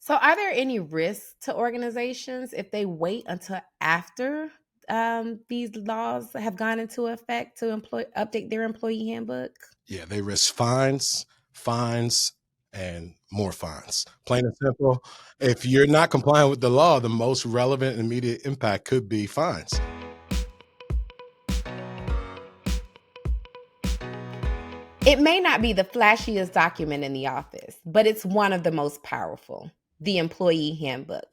So, are there any risks to organizations if they wait until after these laws have gone into effect to update their employee handbook? Yeah, they risk fines, and more fines. Plain and simple. If you're not complying with the law, the most relevant and immediate impact could be fines. It may not be the flashiest document in the office, but it's one of the most powerful, the employee handbook.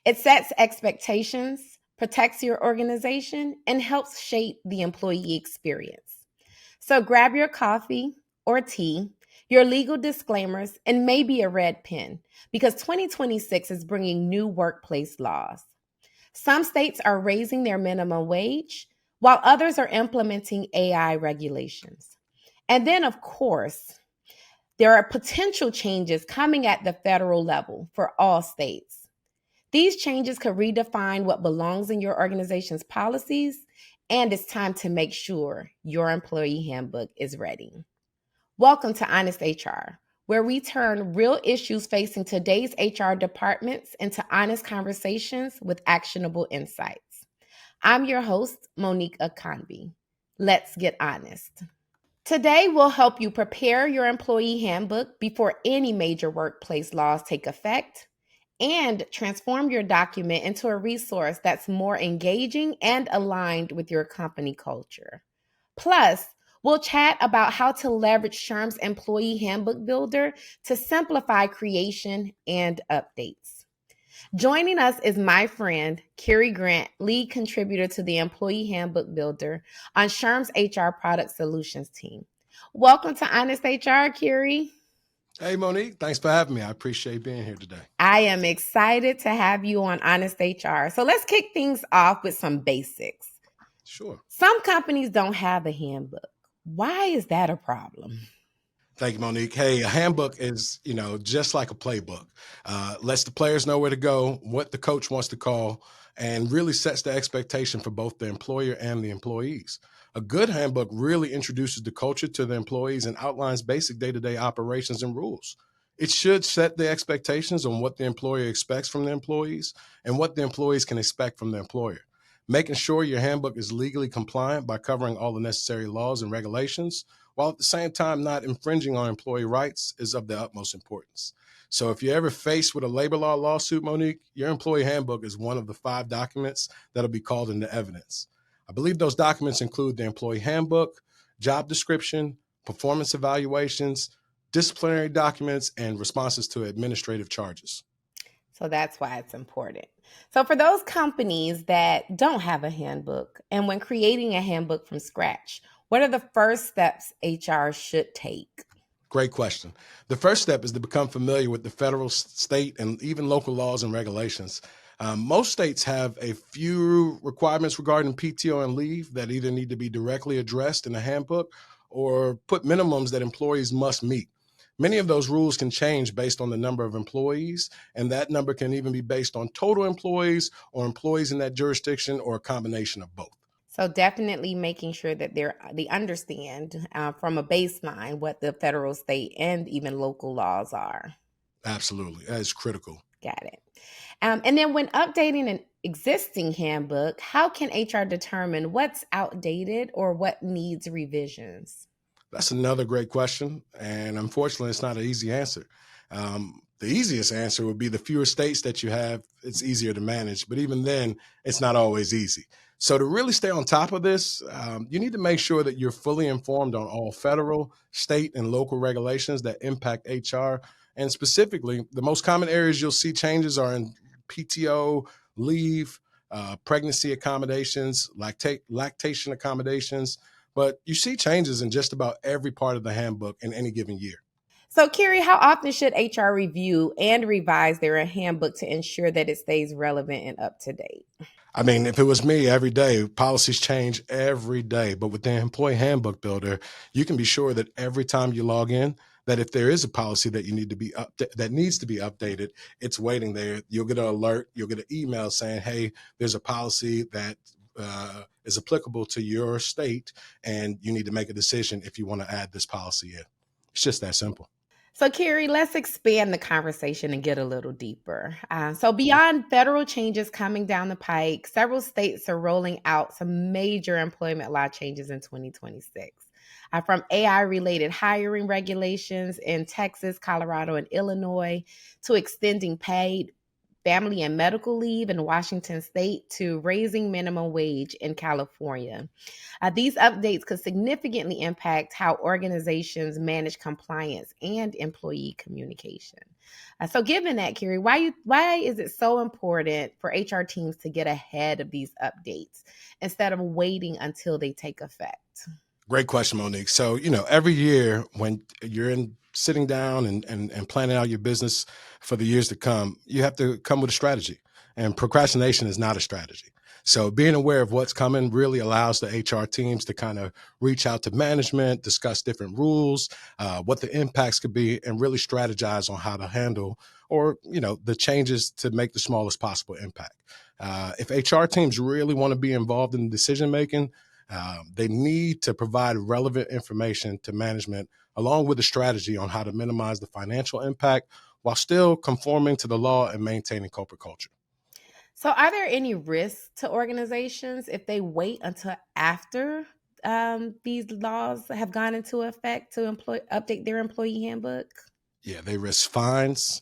It sets expectations, protects your organization, and helps shape the employee experience. So grab your coffee or tea, your legal disclaimers, and maybe a red pen because 2026 is bringing new workplace laws. Some states are raising their minimum wage, while others are implementing AI regulations. And then, of course, there are potential changes coming at the federal level for all states. These changes could redefine what belongs in your organization's policies, and it's time to make sure your employee handbook is ready. Welcome to Honest HR, where we turn real issues facing today's HR departments into honest conversations with actionable insights. I'm your host, Monique Akanbi. Let's get honest. Today, we'll help you prepare your employee handbook before any major workplace laws take effect and transform your document into a resource that's more engaging and aligned with your company culture. Plus, we'll chat about how to leverage SHRM's Employee Handbook Builder to simplify creation and updates. Joining us is my friend, Kiri Grant, lead contributor to the Employee Handbook Builder on SHRM's HR Product Solutions team. Welcome to Honest HR, Kiri. Hey, Monique, thanks for having me. I appreciate being here today. I am excited to have you on Honest HR. So let's kick things off with some basics. Sure. Some companies don't have a handbook. Why is that a problem? Thank you, Monique. Hey, a handbook is, just like a playbook. Lets the players know where to go, what the coach wants to call, and really sets the expectation for both the employer and the employees. A good handbook really introduces the culture to the employees and outlines basic day-to-day operations and rules. It should set the expectations on what the employer expects from the employees and what the employees can expect from the employer. Making sure your handbook is legally compliant by covering all the necessary laws and regulations while at the same time not infringing on employee rights is of the utmost importance. So if you're ever faced with a labor law lawsuit, Monique, your employee handbook is one of the 5 documents that'll be called into evidence. I believe those documents include the employee handbook, job description, performance evaluations, disciplinary documents, and responses to administrative charges. So that's why it's important. So for those companies that don't have a handbook and when creating a handbook from scratch, what are the first steps HR should take? Great question. The first step is to become familiar with the federal, state, and even local laws and regulations. Most states have a few requirements regarding PTO and leave that either need to be directly addressed in the handbook or put minimums that employees must meet. Many of those rules can change based on the number of employees, and that number can even be based on total employees or employees in that jurisdiction or a combination of both. So definitely making sure that they understand from a baseline what the federal, state, and even local laws are. Absolutely. That is critical. Got it. And then when updating an existing handbook, how can HR determine what's outdated or what needs revisions? That's another great question. And unfortunately, it's not an easy answer. The easiest answer would be the fewer states that you have, it's easier to manage. But even then, it's not always easy. So to really stay on top of this, you need to make sure that you're fully informed on all federal, state, and local regulations that impact HR. And specifically, the most common areas you'll see changes are in PTO, leave, pregnancy accommodations, lactation accommodations, but you see changes in just about every part of the handbook in any given year. So, Kiri, how often should HR review and revise their handbook to ensure that it stays relevant and up to date? I mean, if it was me, every day, policies change every day. But with the Employee Handbook Builder, you can be sure that every time you log in, that if there is a policy that you need to be that needs to be updated, it's waiting there. You'll get an alert. You'll get an email saying, "Hey, there's a policy that is applicable to your state, and you need to make a decision if you want to add this policy in." It's just that simple. So, Kiri, let's expand the conversation and get a little deeper. So, beyond federal changes coming down the pike, several states are rolling out some major employment law changes in 2026. From AI related hiring regulations in Texas, Colorado, and Illinois to extending paid family and medical leave in Washington state to raising minimum wage in California. These updates could significantly impact how organizations manage compliance and employee communication. So, given that, Kiri, why is it so important for HR teams to get ahead of these updates instead of waiting until they take effect? Great question, Monique. So, every year when you're sitting down and planning out your business for the years to come, you have to come with a strategy. And procrastination is not a strategy. So being aware of what's coming really allows the HR teams to kind of reach out to management, discuss different rules, what the impacts could be, and really strategize on how to handle or, the changes to make the smallest possible impact. If HR teams really want to be involved in decision making, they need to provide relevant information to management along with a strategy on how to minimize the financial impact while still conforming to the law and maintaining corporate culture. So, are there any risks to organizations if they wait until after these laws have gone into effect to update their employee handbook? Yeah, they risk fines,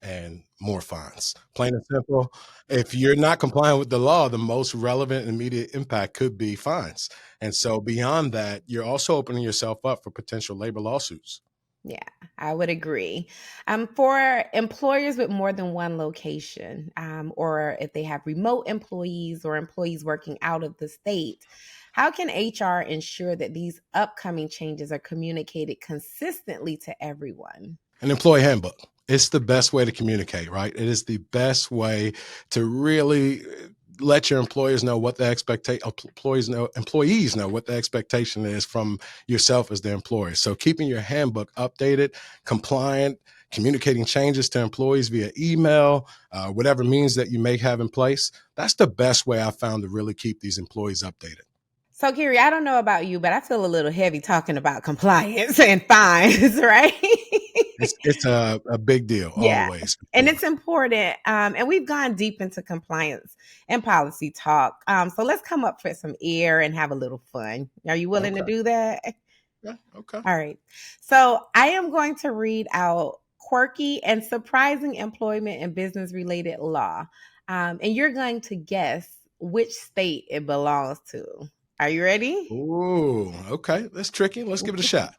and more fines. Plain and simple. If you're not complying with the law, the most relevant and immediate impact could be fines. And so beyond that, you're also opening yourself up for potential labor lawsuits. Yeah, I would agree. For employers with more than one location, or if they have remote employees or employees working out of the state, how can HR ensure that these upcoming changes are communicated consistently to everyone? An employee handbook. It's the best way to communicate, right? It is the best way to really let your employers know what the employees know what the expectation is from yourself as the employer. So keeping your handbook updated, compliant, communicating changes to employees via email, whatever means that you may have in place, that's the best way I've found to really keep these employees updated. So, Kiri, I don't know about you, but I feel a little heavy talking about compliance and fines, right? It's a big deal, Yeah. always. And it's important. And we've gone deep into compliance and policy talk. So let's come up for some air and have a little fun. Are you willing to Okay. do that? Yeah, okay. All right. So I am going to read out quirky and surprising employment and business related law. And you're going to guess which state it belongs to. Are you ready? Ooh, okay. That's tricky. Let's give it a shot.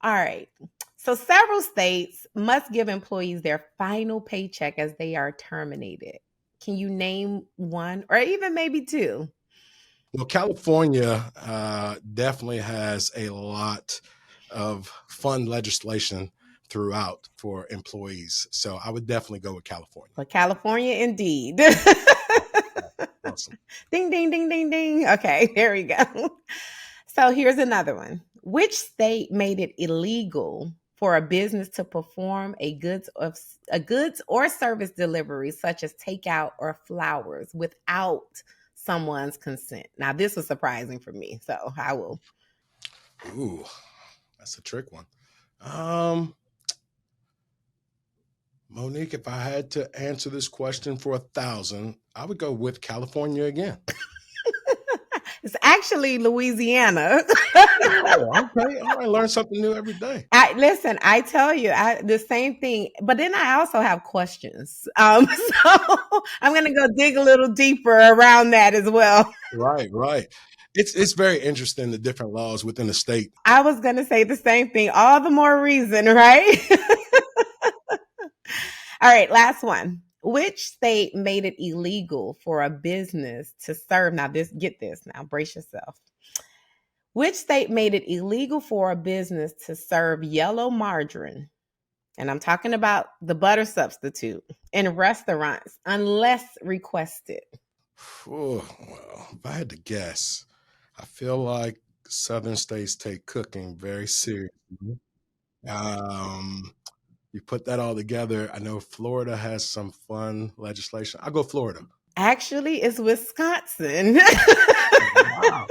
All right. So several states must give employees their final paycheck as they are terminated. Can you name one or even maybe two? Well, California definitely has a lot of fun legislation throughout for employees. So I would definitely go with California. Well, California indeed. Awesome. Ding, ding, ding, ding, ding. Okay, there we go. So here's another one. Which state made it illegal for a business to perform a goods or service delivery, such as takeout or flowers, without someone's consent? Now, this was surprising for me, so I will. Ooh, that's a trick one. Um, Monique, if I had to answer this question for 1,000, I would go with California again. It's actually Louisiana. Oh, okay. All right. Learn something new every day. Listen, I tell you, the same thing, but then I also have questions. So I'm going to go dig a little deeper around that as well. Right, right. It's very interesting the different laws within the state. I was going to say the same thing. All the more reason, right? All right, last one. Which state made it illegal for a business to serve? Now, get this. Now, brace yourself. Which state made it illegal for a business to serve yellow margarine? And I'm talking about the butter substitute in restaurants unless requested. Well, if I had to guess, I feel like southern states take cooking very seriously. Um, you put that all together. I know Florida has some fun legislation. I'll go Florida. Actually, it's Wisconsin. Wow.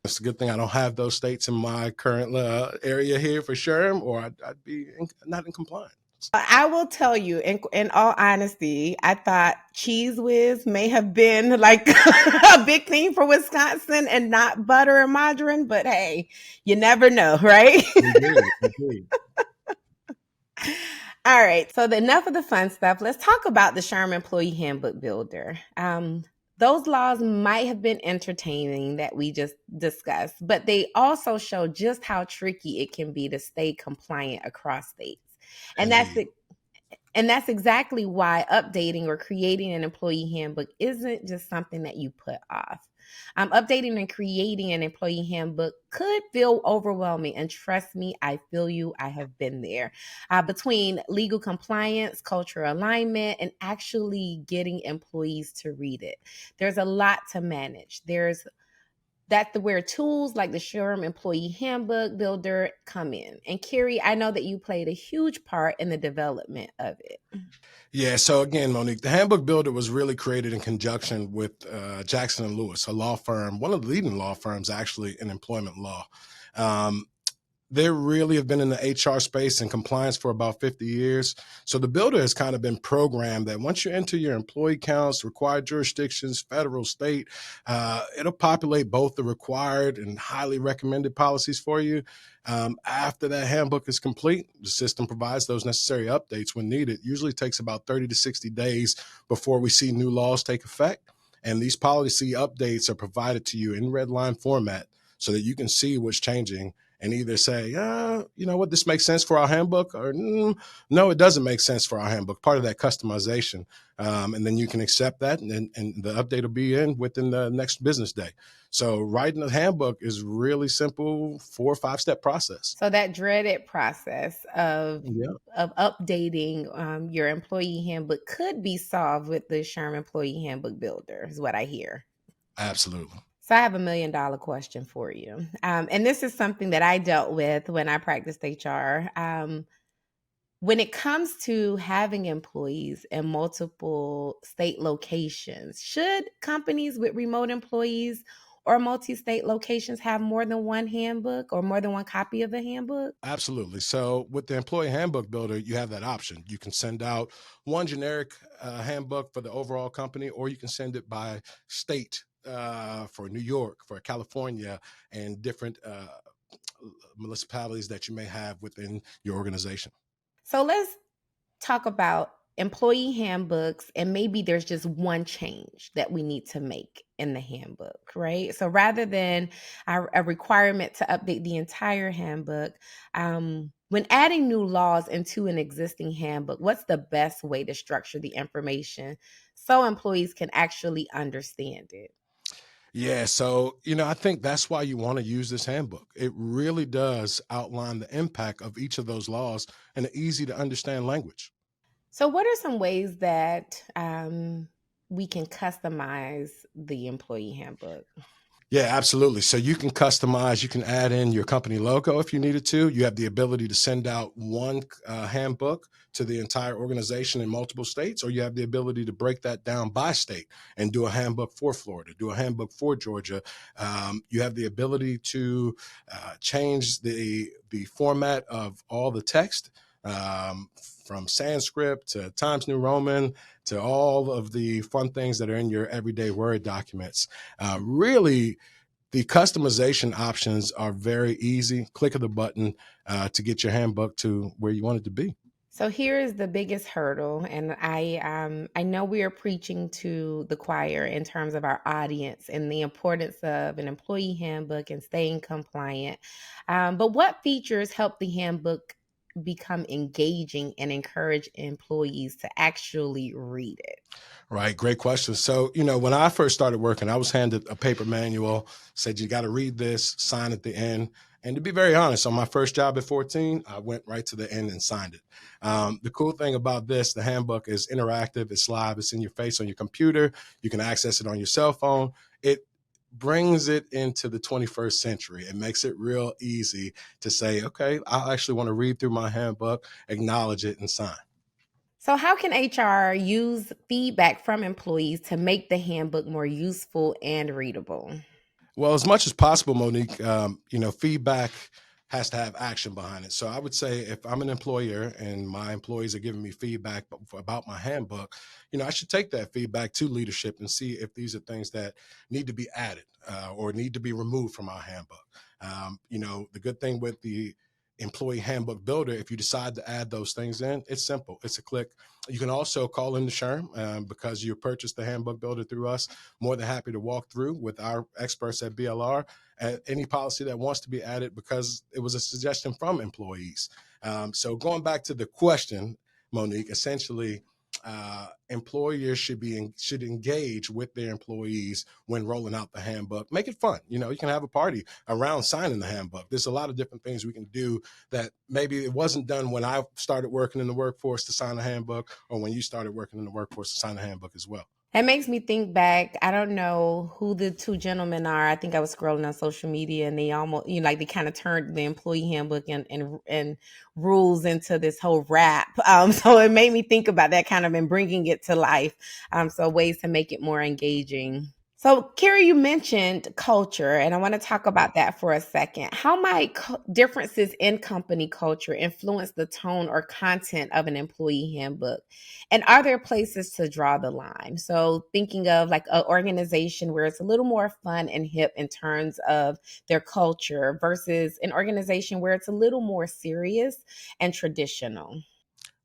It's a good thing I don't have those states in my current area here for sure, or I'd be not in compliance. I will tell you, in all honesty, I thought Cheese Whiz may have been like a big thing for Wisconsin and not butter and margarine, but hey, you never know, right? Indeed, indeed. All right. So enough of the fun stuff. Let's talk about the SHRM Employee Handbook Builder. Those laws might have been entertaining that we just discussed, but they also show just how tricky it can be to stay compliant across states. And that's Indeed. and that's exactly why updating or creating an employee handbook isn't just something that you put off. Updating and creating an employee handbook could feel overwhelming. And trust me, I feel you. I have been there. Between legal compliance, cultural alignment, and actually getting employees to read it, there's a lot to manage. That's where tools like the SHRM Employee Handbook Builder come in. And Kiri, I know that you played a huge part in the development of it. Yeah. So again, Monique, the Handbook Builder was really created in conjunction with Jackson and Lewis, a law firm, one of the leading law firms actually in employment law. Um, they really have been in the HR space and compliance for about 50 years. So the builder has kind of been programmed that once you enter your employee counts, required jurisdictions, federal, state, it'll populate both the required and highly recommended policies for you. After that handbook is complete, the system provides those necessary updates when needed. Usually takes about 30 to 60 days before we see new laws take effect. And these policy updates are provided to you in red line format so that you can see what's changing and either say, you know what, this makes sense for our handbook, or no, it doesn't make sense for our handbook, part of that customization. And then you can accept that, and the update will be in within the next business day. So writing a handbook is really simple 4 or 5 step process. So that dreaded process Yeah, of updating your employee handbook could be solved with the SHRM Employee Handbook Builder, is what I hear. absolutely. So I have $1 million question for you. And this is something that I dealt with when I practiced HR. When it comes to having employees in multiple state locations, should companies with remote employees or multi-state locations have more than one handbook or more than one copy of the handbook? Absolutely. So with the employee handbook builder, you have that option. You can send out one generic handbook for the overall company, or you can send it by state for New York, for California, and different municipalities that you may have within your organization. So let's talk about employee handbooks, and maybe there's just one change that we need to make in the handbook, right? So rather than a requirement to update the entire handbook, when adding new laws into an existing handbook, what's the best way to structure the information so employees can actually understand it? Yeah, so I think that's why you want to use this handbook. It really does outline the impact of each of those laws in an easy to understand language. So, what are some ways that we can customize the employee handbook? Yeah, absolutely. So you can customize, you can add in your company logo if you needed to. You have the ability to send out one handbook to the entire organization in multiple states, or you have the ability to break that down by state and do a handbook for Florida, do a handbook for Georgia. You have the ability to change the format of all the text. From Sanskrit to Times New Roman to all of the fun things that are in your everyday Word documents. Really, the customization options are very easy. Click of the button to get your handbook to where you want it to be. So here is the biggest hurdle, and I know we are preaching to the choir in terms of our audience and the importance of an employee handbook and staying compliant. But what features help the handbook become engaging and encourage employees to actually read it? Right. Great question. So, when I first started working, I was handed a paper manual, said you got to read this, sign at the end. And to be very honest, on my first job at 14, I went right to the end and signed it. The cool thing about this, the handbook is interactive, it's live, it's in your face on your computer. You can access it on your cell phone. It brings it into the 21st century. It makes it real easy to say, okay, I actually want to read through my handbook, acknowledge it, and sign. So, how can HR use feedback from employees to make the handbook more useful and readable? Well, as much as possible, Monique, feedback has to have action behind it. So I would say if I'm an employer and my employees are giving me feedback about my handbook, I should take that feedback to leadership and see if these are things that need to be added or need to be removed from our handbook. The good thing with the employee handbook builder, if you decide to add those things in, it's simple. It's a click. You can also call in the SHRM because you purchased the handbook builder through us. More than happy to walk through with our experts at BLR any policy that wants to be added because it was a suggestion from employees. So going back to the question, Monique, essentially, employers should engage with their employees when rolling out the handbook. Make it fun. You can have a party around signing the handbook. There's a lot of different things we can do that maybe it wasn't done when I started working in the workforce to sign a handbook, or when you started working in the workforce to sign a handbook as well. It makes me think back. I don't know who the two gentlemen are. I think I was scrolling on social media and they almost, like they kind of turned the employee handbook and rules into this whole rap. So it made me think about that kind of and bringing it to life. So ways to make it more engaging. So, Kiri, you mentioned culture, and I want to talk about that for a second. How might differences in company culture influence the tone or content of an employee handbook? And are there places to draw the line? So, thinking of like an organization where it's a little more fun and hip in terms of their culture versus an organization where it's a little more serious and traditional.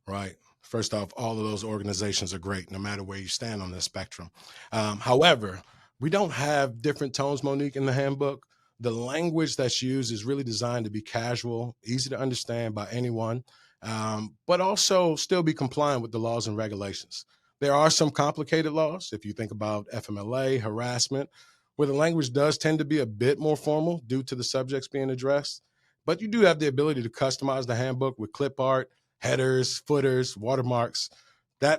Right. First off, all of those organizations are great, no matter where you stand on the spectrum. However, we don't have different tones, Monique, in the handbook. The language that's used is really designed to be casual, easy to understand by anyone, but also still be compliant with the laws and regulations. There are some complicated laws, if you think about FMLA, harassment, where the language does tend to be a bit more formal due to the subjects being addressed. But you do have the ability to customize the handbook with clip art, headers, footers, watermarks,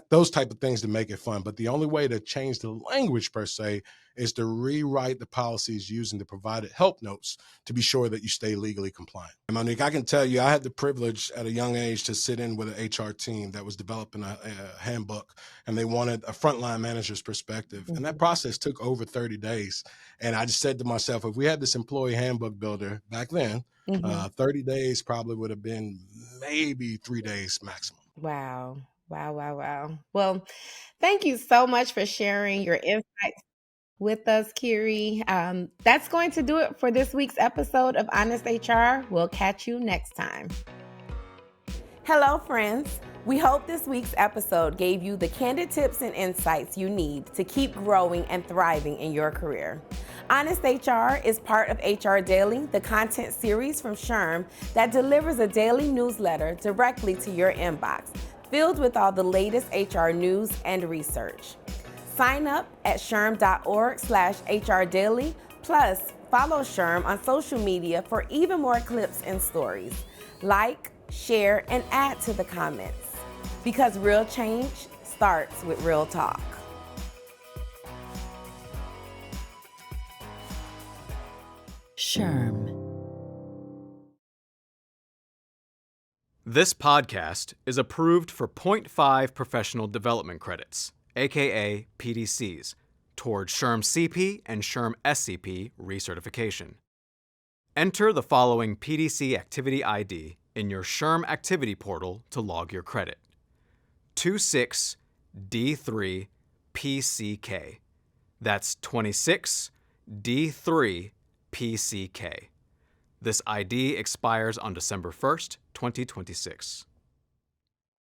those type of things to make it fun. But the only way to change the language per se is to rewrite the policies using the provided help notes to be sure that you stay legally compliant. And Monique, I can tell you, I had the privilege at a young age to sit in with an HR team that was developing a handbook, and they wanted a frontline manager's perspective. Mm-hmm. And that process took over 30 days. And I just said to myself, if we had this employee handbook builder back then, 30 days probably would have been maybe 3 days maximum. Wow. Wow. Well, thank you so much for sharing your insights with us, Kiri. That's going to do it for this week's episode of Honest HR. We'll catch you next time. Hello, friends. We hope this week's episode gave you the candid tips and insights you need to keep growing and thriving in your career. Honest HR is part of HR Daily, the content series from SHRM that delivers a daily newsletter directly to your inbox, filled with all the latest HR news and research. Sign up at shrm.org/HR Daily, plus follow SHRM on social media for even more clips and stories. Like, share, and add to the comments, because real change starts with real talk. SHRM. This podcast is approved for 0.5 professional development credits, aka PDCs, towards SHRM-CP and SHRM-SCP recertification. Enter the following PDC activity ID in your SHRM activity portal to log your credit: 26D3PCK. That's 26D3PCK. This ID expires on December 1st, 2026.